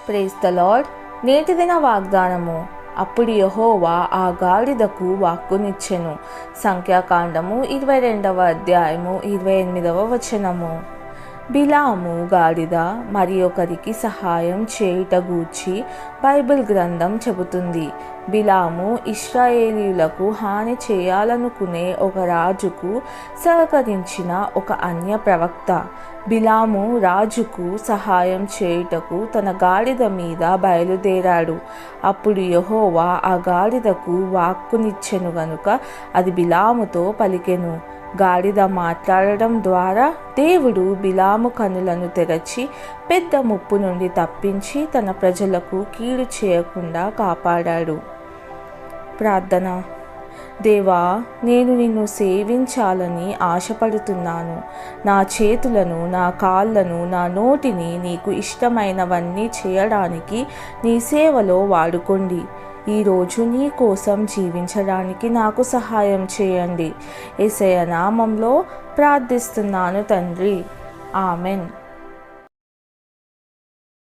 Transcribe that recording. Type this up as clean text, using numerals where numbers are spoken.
Praise the lord. నేటి దిన వాగ్దానము. అప్పుడు యెహోవా ఆ గాడిదకు వాక్కునిచ్చెను. సంఖ్యాకాండము 22వ అధ్యాయము 28వ వచనము. బిలాము గాడిద మరి ఒకరికి సహాయం చేయుట గూర్చి బైబిల్ గ్రంథం చెబుతుంది. బిలాము ఇశ్రాయేలీయులకు హాని చేయాలనుకునే ఒక రాజుకు సహకరించిన ఒక అన్య ప్రవక్త. బిలాము రాజుకు సహాయం చేయుటకు తన గాడిద మీద బయలుదేరాడు. అప్పుడు యెహోవా ఆ గాడిదకు వాక్కునిచ్చెను గనుక అది బిలాముతో పలికెను. గాడిద మాట్లాడడం ద్వారా దేవుడు బిలాము కనులను తెరచి పెద్ద ముప్పు నుండి తప్పించి తన ప్రజలకు కీడు చేయకుండా కాపాడాడు. ప్రార్థన. దేవా, నేను నిన్ను సేవించాలని ఆశపడుతున్నాను. నా చేతులను, నా కాళ్ళను, నా నోటిని నీకు ఇష్టమైనవన్నీ చేయడానికి నీ సేవలో వాడుకోండి. ఈరోజు నీ కోసం జీవించడానికి నాకు సహాయం చేయండి. యేసయ్య నామంలో ప్రార్థిస్తున్నాను తండ్రి. ఆమెన్.